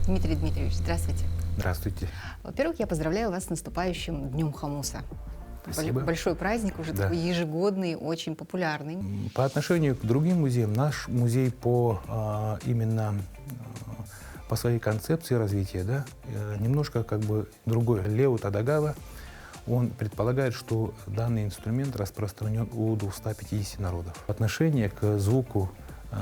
Дмитрий Дмитриевич, здравствуйте. Здравствуйте. Во-первых, я поздравляю вас с наступающим Днем Хомуса. Спасибо. Большой праздник, уже Да. такой ежегодный, очень популярный. По отношению к другим музеям, наш музей именно по своей концепции развития, да, немножко как бы другой. Лео Тадагава, он предполагает, что данный инструмент распространен у 250 народов. Отношение к звуку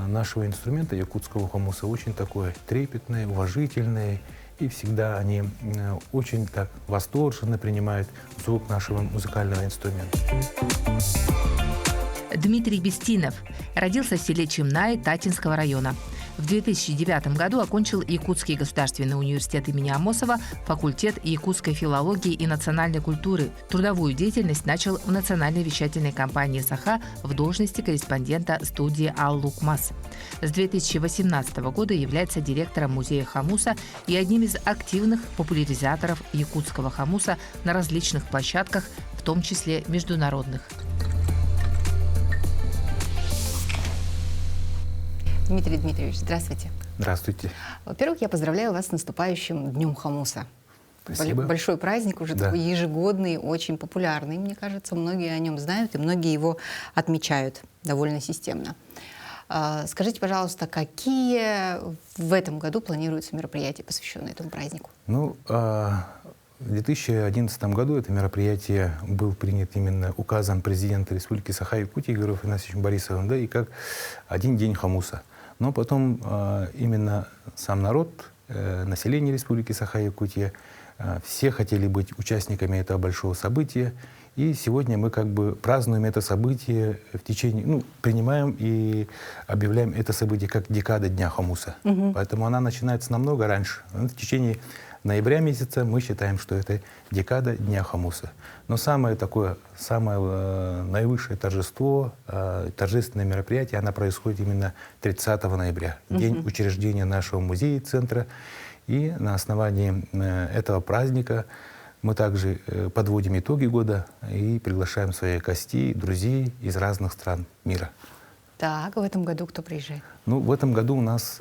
нашего инструмента, якутского хомуса, очень такое трепетное, уважительное. И всегда они очень так восторженно принимают звук нашего музыкального инструмента. Дмитрий Бестинов родился в селе Чимнаи Татинского района. В 2009 году окончил Якутский государственный университет имени Амосова, факультет якутской филологии и национальной культуры. Трудовую деятельность начал в национальной вещательной компании «Саха» в должности корреспондента студии «Ал-Лукмас». С 2018 года является директором музея хомуса и одним из активных популяризаторов якутского хомуса на различных площадках, в том числе международных. Дмитрий Дмитриевич, здравствуйте. Здравствуйте. Во-первых, я поздравляю вас с наступающим Днем Хомуса. Спасибо. Большой праздник, уже такой ежегодный, очень популярный. Мне кажется, многие о нем знают, и многие его отмечают довольно системно. Скажите, пожалуйста, какие в этом году планируются мероприятия, посвященные этому празднику? В 2011 году это мероприятие был принят именно указом президента Республики Саха-Якутия Игорем Афанасьевичем Борисовым, да, и как один день хомуса. Но потом именно сам народ, население Республики Саха-Якутия, все хотели быть участниками этого большого события. И сегодня мы как бы празднуем это событие в течение, принимаем и объявляем это событие как декада Дня хомуса. Поэтому она начинается намного раньше. В течение ноября месяца мы считаем, что это декада Дня хомуса. Но самое наивысшее торжество, торжественное мероприятие, оно происходит именно 30 ноября, день учреждения нашего музея и центра. И на основании этого праздника мы также подводим итоги года и приглашаем своих гостей, друзей из разных стран мира. Так, в этом году кто приезжает? В этом году у нас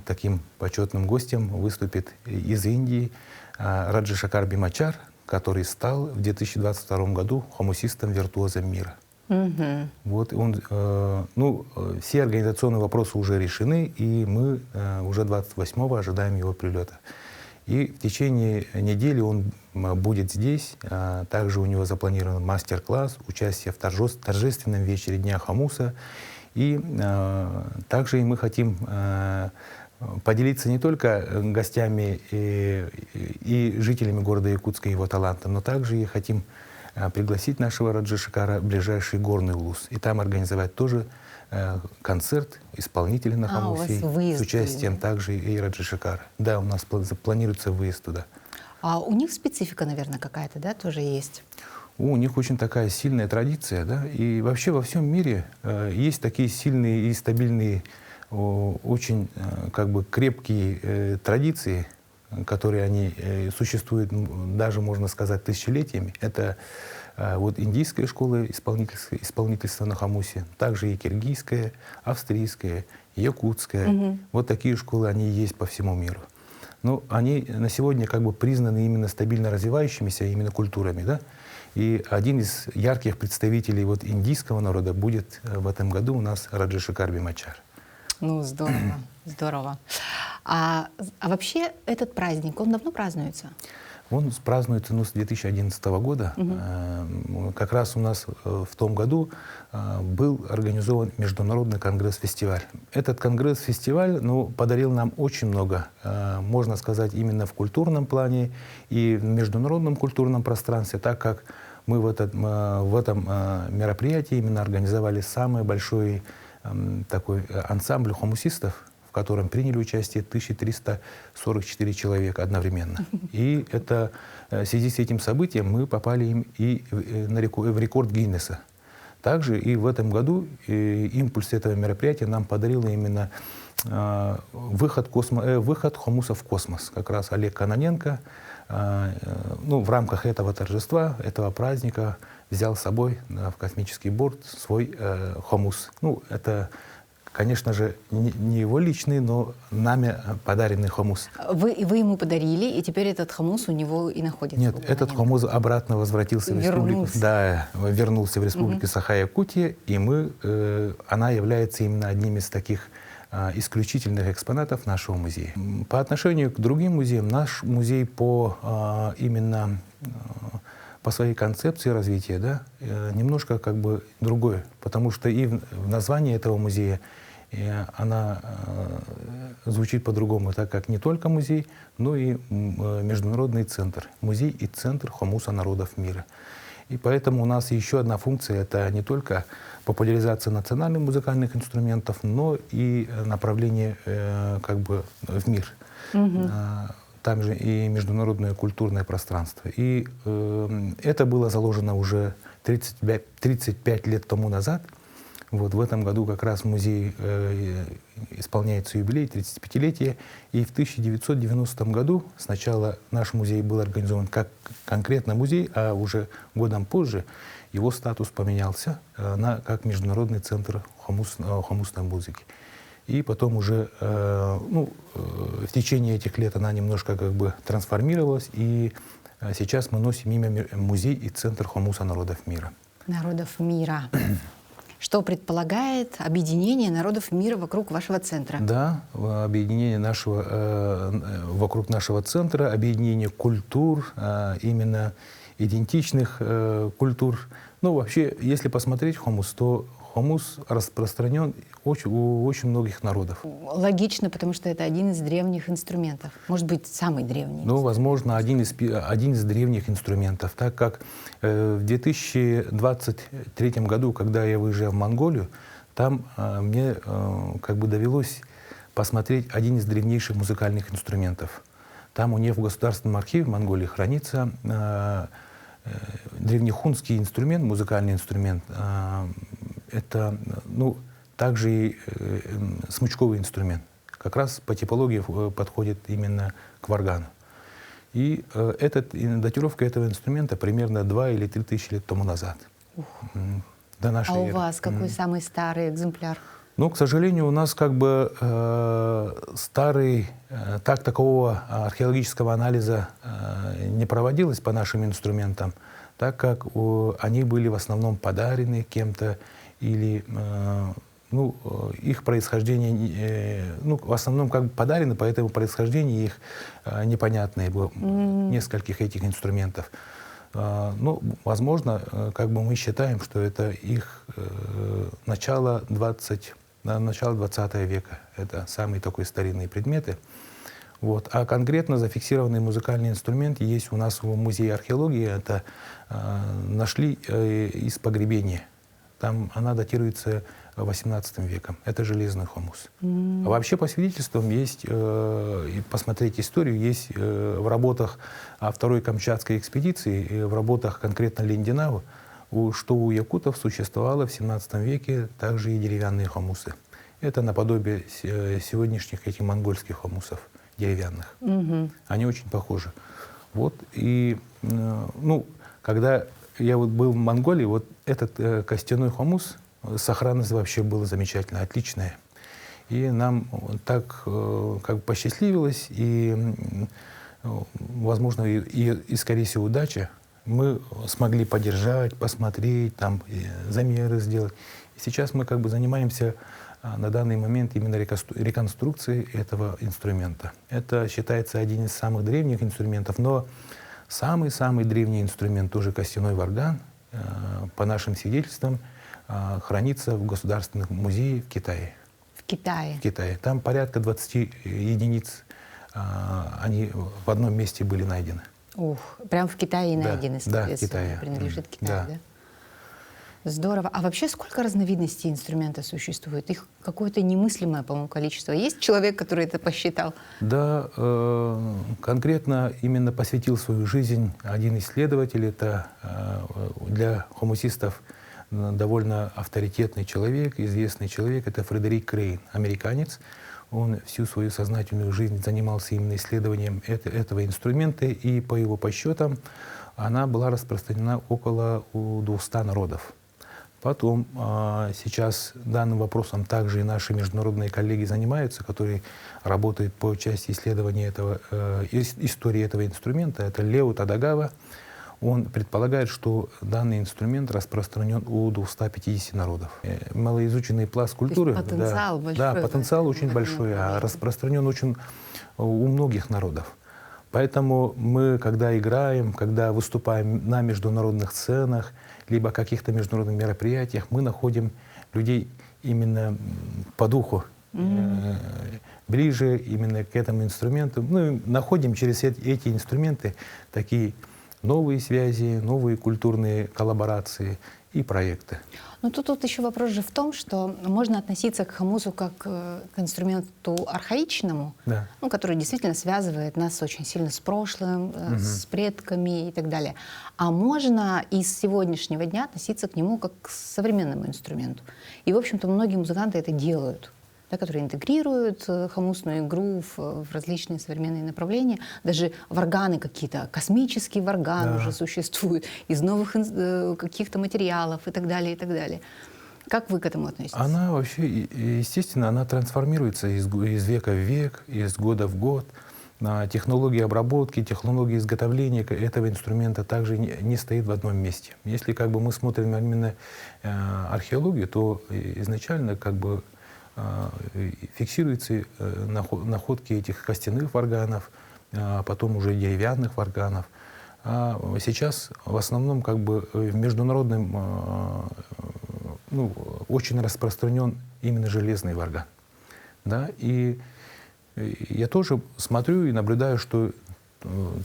таким почетным гостем выступит из Индии Раджашекар Бимачар, который стал в 2022 году хомусистом-виртуозом мира. Вот все организационные вопросы уже решены, и мы уже 28-го ожидаем его прилета. И в течение недели он будет здесь. Также у него запланирован мастер-класс, участие в торжественном вечере Дня хомуса. И также мы хотим поделиться не только гостями и жителями города Якутска его талантом, но также и хотим пригласить нашего Раджашекара в ближайший горный улус. И там организовать тоже концерт исполнителей на хомусе с участием также и Раджашекара. Да, у нас планируется выезд туда. А у них специфика, наверное, какая-то, да, тоже есть? У них очень такая сильная традиция, да, и вообще во всем мире есть такие сильные и стабильные, очень как бы крепкие традиции, которые они существуют даже, можно сказать, тысячелетиями. Это вот индийская школа исполнительства на хомусе, также и киргизская, австрийская, якутская. Вот такие школы, они есть по всему миру. Но они на сегодня как бы признаны именно стабильно развивающимися именно культурами, да? И один из ярких представителей вот индийского народа будет в этом году у нас Раджашекар Бимачар. Здорово, здорово. А вообще этот праздник, он давно празднуется? Он празднуется с 2011 года. Как раз у нас в том году был организован Международный конгресс-фестиваль. Этот конгресс-фестиваль подарил нам очень много, можно сказать, именно в культурном плане и в международном культурном пространстве, так как мы в этом мероприятии именно организовали самый большой такой ансамбль хомусистов, в котором приняли участие 1344 человека одновременно. И в связи с этим событием мы попали в рекорд Гиннесса. Также и в этом году импульс этого мероприятия нам подарил именно выход хомуса в космос. Как раз Олег Кононенко в рамках этого торжества, этого праздника взял с собой в космический борт свой хомус. Это конечно же, не его личный, но нами подаренный хумус. Вы ему подарили, и теперь этот хумус у него и находится? Нет, этот хумус обратно возвратился в республику. Да, вернулся в республику Саха-Якутия, и она является именно одним из таких исключительных экспонатов нашего музея. По отношению к другим музеям, наш музей именно по своей концепции развития, да, немножко как бы другой, потому что и в названии этого музея она звучит по-другому, так как не только музей, но и международный центр. Музей и центр хумуса народов мира. И поэтому у нас еще одна функция — это не только популяризация национальных музыкальных инструментов, но и направление как бы в мир. Там же и международное культурное пространство. И это было заложено уже 35 лет тому назад. Вот в этом году как раз музей исполняется юбилей, 35-летие. И в 1990 году сначала наш музей был организован как конкретно музей, а уже годом позже его статус поменялся как международный центр хумусной музыки. И потом уже в течение этих лет она немножко как бы трансформировалась, и сейчас мы носим имя музей и центр хумуса народов мира. Народов мира. Что предполагает объединение народов мира вокруг вашего центра? Да, объединение вокруг нашего центра, объединение культур, именно идентичных культур. Ну, вообще, если посмотреть хумус, то хумус распространен у очень многих народов. Логично, потому что это один из древних инструментов. Может быть, самый древний. Ну, возможно, один из древних инструментов, так как в 2023 году, когда я выезжал в Монголию, там мне как бы довелось посмотреть один из древнейших музыкальных инструментов. Там у них в Государственном архиве в Монголии хранится древнехунский инструмент, музыкальный инструмент. Это, также и смычковый инструмент. Как раз по типологии подходит именно к варгану. И датировка этого инструмента примерно 2 или 3 тысячи лет тому назад. До нашей эры. У вас какой самый старый экземпляр? Ну, к сожалению, у нас как бы такого археологического анализа не проводилось по нашим инструментам, так как они были в основном подарены кем-то, или их происхождение, в основном как бы подарены, поэтому происхождение их непонятное было, нескольких этих инструментов. Возможно, как бы мы считаем, что это их начало 20 века. Это самые такие старинные предметы. Вот. А конкретно зафиксированный музыкальный инструмент есть у нас в музее археологии. Это нашли из погребения. Там она датируется 18 веком. Это железный хумус. А вообще, по свидетельствам, есть, посмотреть историю, есть в работах Второй Камчатской экспедиции, в работах конкретно Линдинау, что у якутов существовало в 17 веке также и деревянные хумусы. Это наподобие сегодняшних этих монгольских хумусов деревянных. Они очень похожи. Вот, и, когда я был в Монголии, вот этот костяной хумус, сохранность вообще была замечательная, отличная. И нам так как бы посчастливилось, и, возможно, и скорее всего, удача, мы смогли подержать, посмотреть, там, замеры сделать. И сейчас мы как бы занимаемся на данный момент именно реконструкцией этого инструмента. Это считается один из самых древних инструментов, но самый-самый древний инструмент, тоже костяной варган, по нашим свидетельствам, хранится в Государственном музее в Китае. В Китае? В Китае. Там порядка 20 единиц, они в одном месте были найдены. Ух, прям в Китае и найдены, да, в Китае. Принадлежит Китаю, да? Здорово. А вообще сколько разновидностей инструмента существует? Их какое-то немыслимое, по-моему, количество. Есть человек, который это посчитал? Да, конкретно именно посвятил свою жизнь один исследователь. Это для хумусистов довольно авторитетный человек, известный человек. Это Фредерик Крейн, американец. Он всю свою сознательную жизнь занимался именно исследованием этого инструмента. И по его подсчетам она была распространена около 200 народов. Потом сейчас данным вопросом также и наши международные коллеги занимаются, которые работают по части исследования истории этого инструмента. Это Лео Тадагава. Он предполагает, что данный инструмент распространен у 250 народов. Малоизученный пласт культуры. То есть потенциал большой. Да, потенциал очень большой, а распространен очень у многих народов. Поэтому мы, когда играем, когда выступаем на международных сценах, либо каких-то международных мероприятиях, мы находим людей именно по духу, ближе именно к этому инструменту. Мы находим через эти инструменты такие новые связи, новые культурные коллаборации и проекты. Ну тут еще вопрос же в том, что можно относиться к хомусу как к инструменту архаичному, Да. ну, который действительно связывает нас очень сильно с прошлым, с предками и так далее. А можно и с сегодняшнего дня относиться к нему как к современному инструменту. И, в общем-то, многие музыканты это делают, да, которые интегрируют хомусную игру в различные современные направления. Даже варганы какие-то, космический варган уже существует, из новых каких-то материалов и так далее, и так далее. Как вы к этому относитесь? Она вообще, естественно, она трансформируется из века в век, из года в год. Технологии обработки, технологии изготовления этого инструмента также не стоит в одном месте. Если как бы мы смотрим именно археологию, то изначально как бы фиксируются находки этих костяных варганов, потом уже деревянных варганов. А сейчас в основном как бы в международном очень распространен именно железный варган. Да? И я тоже смотрю и наблюдаю, что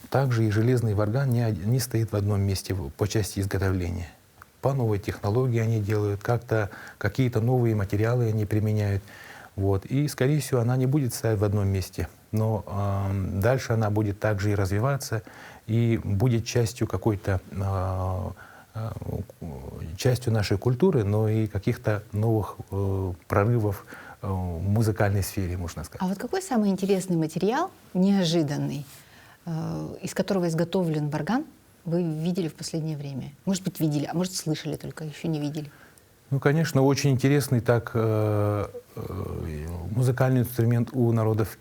также и железный варган не стоит в одном месте по части изготовления. По новой технологии они делают, какие-то новые материалы они применяют. Вот. И, скорее всего, она не будет стоять в одном месте. Но дальше она будет также и развиваться, и будет частью частью нашей культуры, но и каких-то новых прорывов в музыкальной сфере, можно сказать. А вот какой самый интересный материал, неожиданный, из которого изготовлен варган, вы видели в последнее время? Может быть, видели, а может, слышали только, еще не видели? Ну, конечно, очень интересный музыкальный инструмент у народов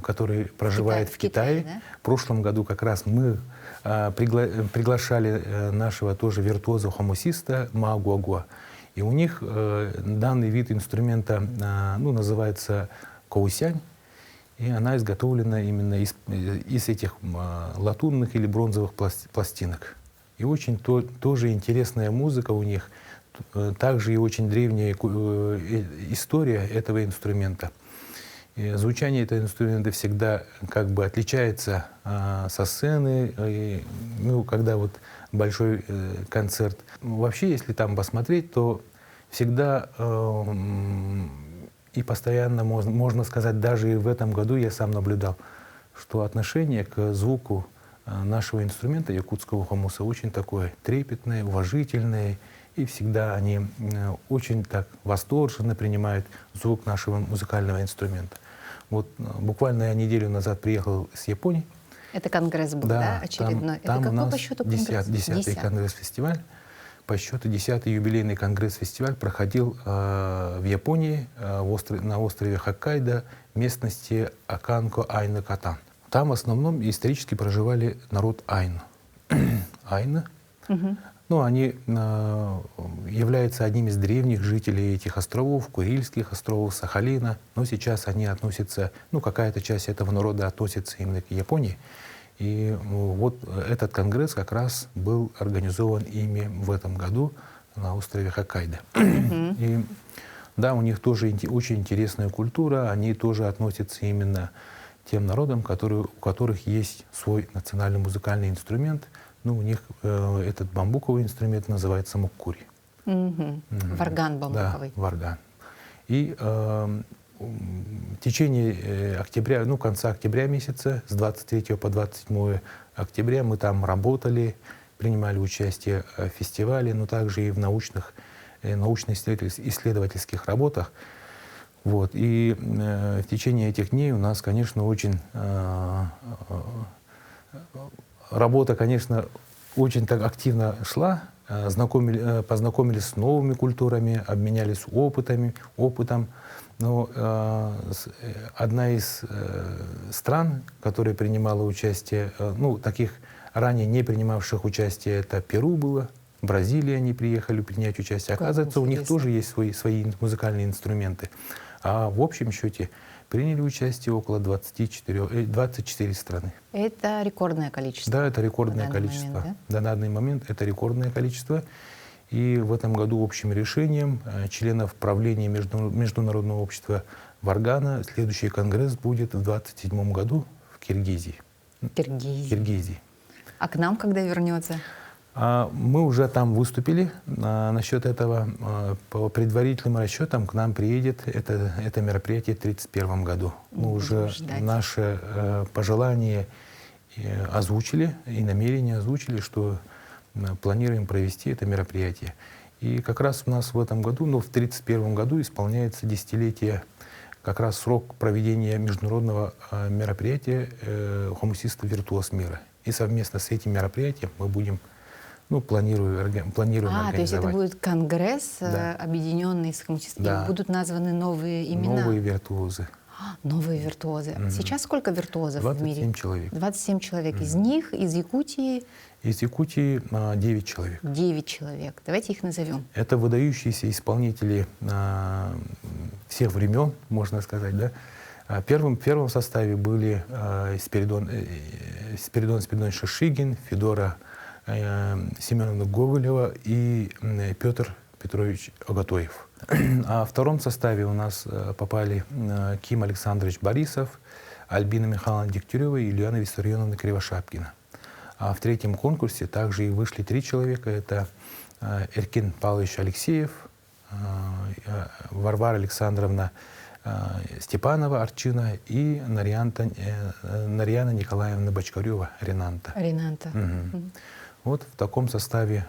который проживает в Китае. Да? В прошлом году как раз мы приглашали нашего тоже виртуоза-хомусиста Ма Гуагуа. И у них данный вид инструмента называется коусянь. И она изготовлена именно из этих латунных или бронзовых пластинок. И очень тоже интересная музыка у них, также и очень древняя история этого инструмента. И звучание этого инструмента всегда как бы отличается со сцены, когда вот большой концерт. Вообще, если там посмотреть, то всегда и постоянно, можно сказать, даже и в этом году я сам наблюдал, что отношение к звуку нашего инструмента, якутского хомуса, очень такое трепетное, уважительное, и всегда они очень так восторженно принимают звук нашего музыкального инструмента. Вот буквально я неделю назад приехал с Японии. Это конгресс был, да, очередной? Там это у нас какой по счету конгресс? 10-й конгресс-фестиваль. По счету 10-й юбилейный конгресс-фестиваль проходил в Японии, на острове Хоккайдо, местности Аканко-Айно-Катан. Там в основном исторически проживали народ Айно. Айно. Они являются одним из древних жителей этих островов, Курильских островов, Сахалина. Но сейчас они относятся, какая-то часть этого народа относится именно к Японии. И вот этот конгресс как раз был организован ими в этом году на острове Хоккайдо. И да, у них тоже очень интересная культура, они тоже относятся именно к тем народам, у которых есть свой национальный музыкальный инструмент. У них этот бамбуковый инструмент называется муккури. Варган бамбуковый. Да, варган. И в течение октября, конца октября месяца, с 23 по 27 октября мы там работали, принимали участие в фестивале, но также и в научно-исследовательских работах. Вот. И в течение этих дней у нас, конечно, очень работа, конечно, очень так активно шла, познакомились с новыми культурами, обменялись опытом. Но одна из стран, которая принимала участие, ну, таких ранее не принимавших участие, это Перу было, Бразилия, они приехали принять участие. Оказывается, у них тоже есть свои музыкальные инструменты. А в общем счете приняли участие около 24 страны. Это рекордное количество. Да, это рекордное количество. Момент, да? На данный момент это рекордное количество. И в этом году общим решением членов правления Международного общества Варгана следующий конгресс будет в 2027 году в Киргизии. Киргизии. А к нам когда вернется? Мы уже там выступили насчет этого. По предварительным расчетам к нам приедет это мероприятие в 2031 году. Мы уже наше пожелание озвучили и намерение озвучили, что планируем провести это мероприятие. И как раз у нас в этом году, в 1931 году исполняется десятилетие, как раз срок проведения международного мероприятия «Хомусистов виртуоз мира». И совместно с этим мероприятием мы будем, планируем организовать. То есть это будет конгресс, объединенный с хомусистами, Да. Будут названы новые имена? Новые виртуозы. Новые виртуозы. Сейчас сколько виртуозов в мире? 27 человек. 27 человек. Из них, из Якутии, Из Якутии 9 человек. 9 человек. Давайте их назовем. Это выдающиеся исполнители всех времен, можно сказать. Да? В первом составе были Спиридон Спиридонович Шишигин, Федора Семеновна Гоголева и Петр Петрович Огатоев. А в втором составе у нас попали Ким Александрович Борисов, Альбина Михайловна Дегтярева и Ульяна Виссарионовна Кривошапкина. А в третьем конкурсе также и вышли 3 человека. Это Эркин Павлович Алексеев, Варвара Александровна Степанова Арчина и Нарьяна Николаевна Бочкарева Ренанта. Угу. Вот в таком составе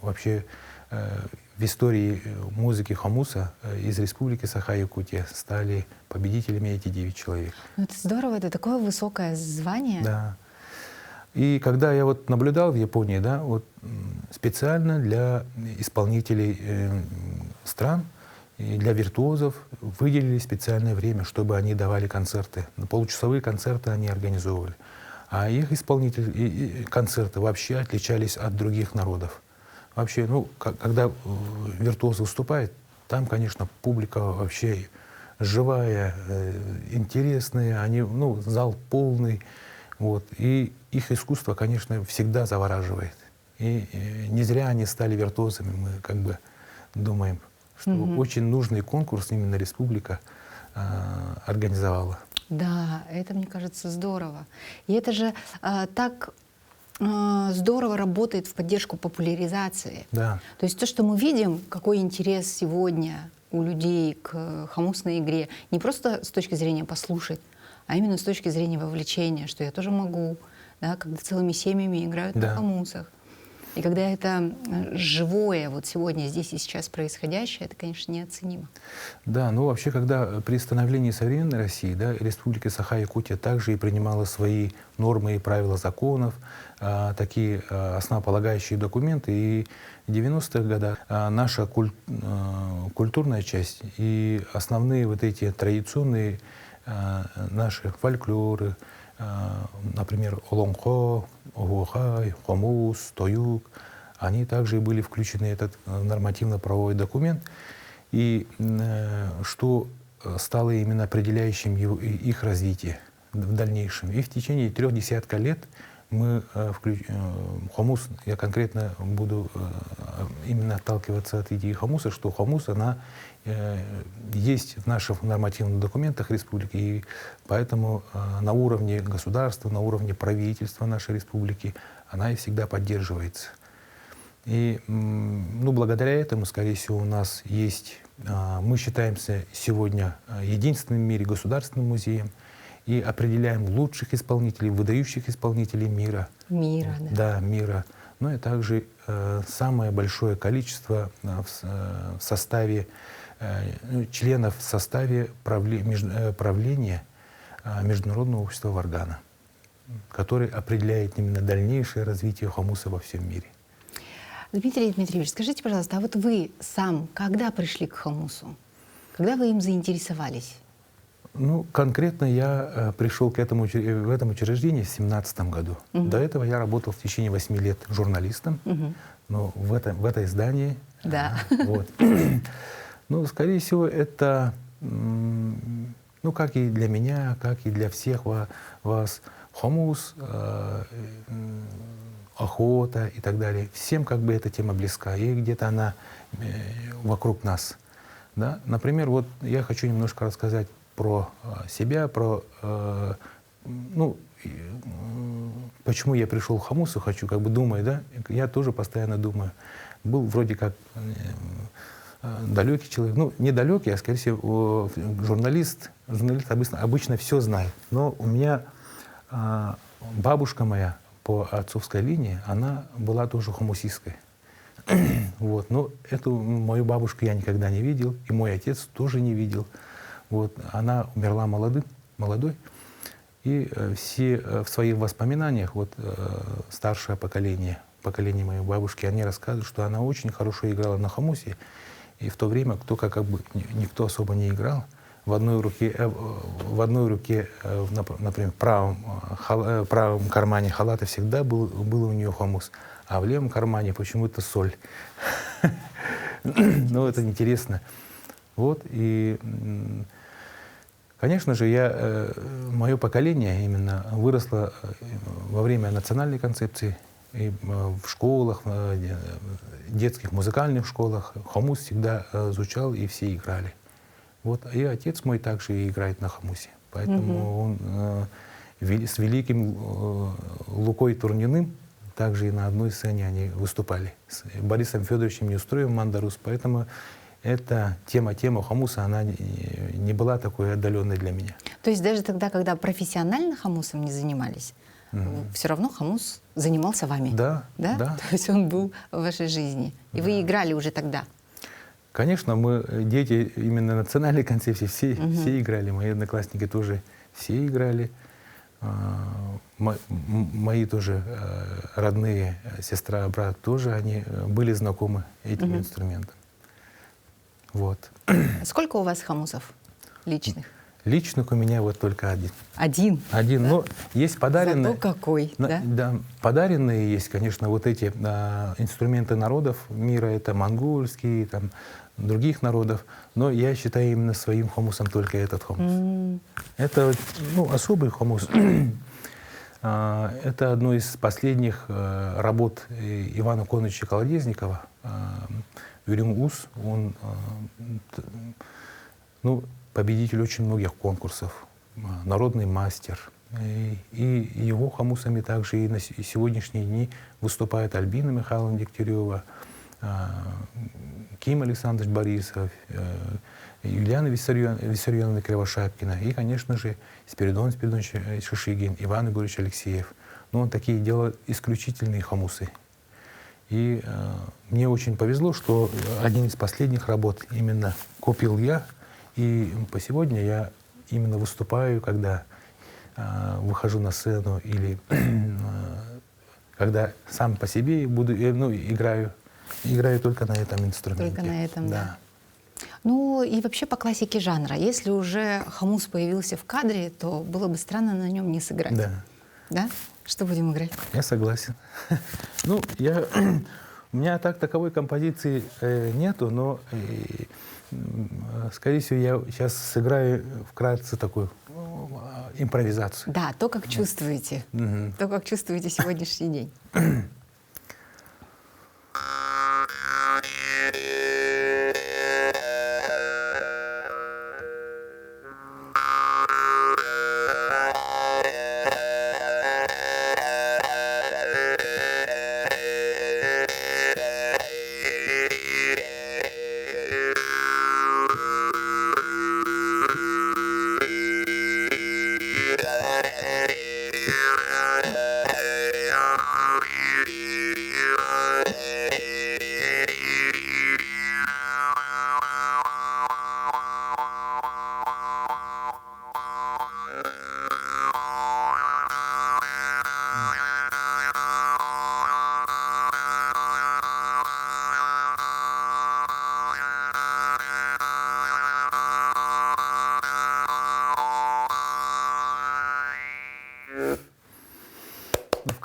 вообще в истории музыки хомуса из Республики Саха-Якутия стали победителями эти 9 человек. Это здорово, это такое высокое звание. Да. И когда я наблюдал в Японии, специально для исполнителей стран и для виртуозов выделили специальное время, чтобы они давали концерты. Получасовые концерты они организовывали. А их концерты вообще отличались от других народов. Вообще, когда виртуоз выступает, там, конечно, публика вообще живая, интересная, зал полный. И их искусство, конечно, всегда завораживает. И не зря они стали виртуозами. Мы думаем, что очень нужный конкурс именно республика организовала. Да, это, мне кажется, здорово. И это же так здорово работает в поддержку популяризации. Да. То есть то, что мы видим, какой интерес сегодня у людей к хомусной игре, не просто с точки зрения послушать, а именно с точки зрения вовлечения, что я тоже могу, да, когда целыми семьями играют на хомусах. И когда это живое, сегодня, здесь и сейчас происходящее, это, конечно, неоценимо. Да, вообще, когда при становлении современной России, Республика Саха-Якутия также и принимала свои нормы и правила законов, такие основополагающие документы. И в 90-х годах наша культурная часть и основные эти традиционные наши фольклоры, например, Олонхо, Огухай, Хомус, Тоюк, они также были включены в этот нормативно-правовой документ. И что стало именно определяющим их развитие в дальнейшем. И в течение 3 десятков лет мы хомус, я конкретно буду именно отталкиваться от идеи хомуса, что хомус, она есть в наших нормативных документах республики, и поэтому на уровне государства, на уровне правительства нашей республики она и всегда поддерживается. И благодаря этому, скорее всего, у нас есть, мы считаемся сегодня единственным в мире государственным музеем и определяем лучших исполнителей, выдающих исполнителей мира. Мира, да. Да, мира. Но и также самое большое количество в составе членов в составе правления Международного общества Варгана. который определяет именно дальнейшее развитие хумуса во всем мире. Дмитрий Дмитриевич, скажите, пожалуйста, а вот вы сам когда пришли к хумусу? Когда вы им заинтересовались? Ну, конкретно я пришел в этом учреждении в 2017 году. До этого я работал в течение 8 лет журналистом, но в это издании... Да. Вот. Ну, скорее всего, это, ну, как и для меня, как и для всех вас, хумус, охота и так далее. Всем как бы эта тема близка, и где-то она вокруг нас. Да? Например, вот я хочу немножко рассказать про себя, про, ну, почему я пришел к хумусу, хочу, как бы думаю, да, я тоже постоянно думаю. Был вроде как далекий человек, ну, не далекий, а, скорее всего, журналист обычно все знает. Но у меня бабушка моя по отцовской линии, она была тоже хумусисткой. Вот. Но эту мою бабушку я никогда не видел, и мой отец тоже не видел. Вот. Она умерла молодой. И все в своих воспоминаниях, вот, старшее поколение моей бабушки, они рассказывают, что она очень хорошо играла на хумусе. И в то время как бы никто особо не играл. В одной руке, например, в правом кармане халата всегда был у нее хумус, а в левом кармане почему-то соль. Ну, это интересно. Вот, и, конечно же, мое поколение именно выросло во время национальной концепции, и в школах, в детских музыкальных школах хумус всегда звучал, и все играли. Вот, и отец мой также играет на хумусе. Поэтому он с великим Лукой Турниным также и на одной сцене они выступали. С Борисом Федоровичем Неустроевым «Мандарус». Поэтому эта тема хумуса, она не была такой отдаленной для меня. То есть даже тогда, когда профессионально хумусом не занимались, все равно хумус занимался вами? Да, да. Да. То есть он был в вашей жизни. И вы играли уже тогда? Конечно, мы, дети именно национальной концепции, все играли. Мои одноклассники тоже все играли. Мои тоже родные, сестра, брат тоже, они были знакомы этим инструментом. Вот. Сколько у вас хумусов личных? Личных у меня вот только один. Один? Один. Но есть подаренные. Зато какой, да? Да, подаренные есть, конечно, вот эти инструменты народов мира, это монгольские, там, других народов, но я считаю именно своим хумусом только этот хумус. Это, ну, особый хумус. Это одно из последних работ Ивана Коновича Колодезникова. Юрим-Ус, он, ну, победитель очень многих конкурсов, народный мастер. И его хумусами также и на сегодняшние дни выступают Альбина Михайловна Дегтярева, Ким Александрович Борисов, Юлиана Виссарионовна Кривошапкина и, конечно же, Спиридон Спиридонович Шишигин, Иван Егорович Алексеев. Ну, он такие делают исключительные хумусы. И мне очень повезло, что один из последних работ именно купил я. И по сегодня я именно выступаю, когда выхожу на сцену или когда сам по себе буду, ну, играю только на этом инструменте. Только на этом, да. Ну и вообще по классике жанра. Если уже хумус появился в кадре, то было бы странно на нем не сыграть. Да. Да? Что будем играть? Я согласен. Ну, у меня таковой композиции нету, но, скорее всего, я сейчас сыграю вкратце такую импровизацию. Да, то, как чувствуете. То, как чувствуете сегодняшний день.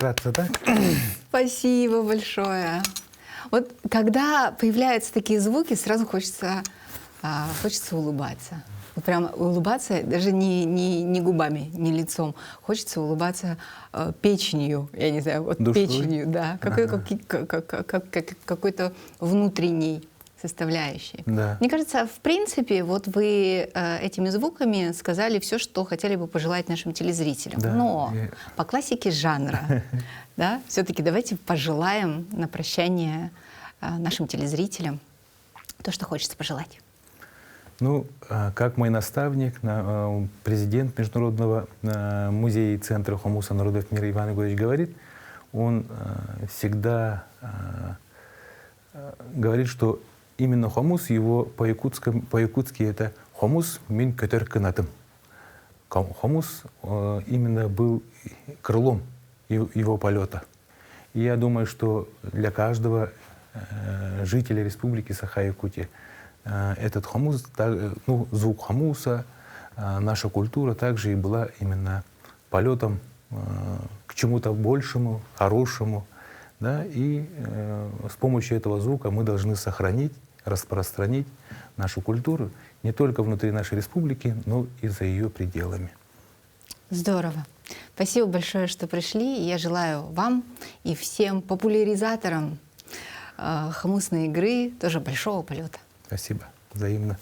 вкратце так. Спасибо большое. Вот когда появляются такие звуки, сразу хочется улыбаться. Вот прям улыбаться даже не губами, не лицом. Хочется улыбаться печенью, я не знаю, вот душой? печенью, да, какой-то внутренней составляющей. Да. Мне кажется, в принципе, вот вы этими звуками сказали все, что хотели бы пожелать нашим телезрителям. Да. Но по классике жанра, да, все-таки давайте пожелаем на прощание нашим телезрителям то, что хочется пожелать. Ну, как мой наставник, президент Международного музея и центра хомуса народов мира Иван Егорович говорит, он всегда говорит, что именно хомус его по-якутски это хомус мин көтер кынатым. Хомус именно был крылом его полета. И я думаю, что для каждого жителя Республики Саха-Якутия этот хомус, ну, звук хомуса, наша культура также и была именно полетом к чему-то большему, хорошему. Да? И с помощью этого звука мы должны сохранить, распространить нашу культуру не только внутри нашей республики, но и за ее пределами. Здорово. Спасибо большое, что пришли. Я желаю вам и всем популяризаторам хомусной игры тоже большого полета. Спасибо. Взаимно.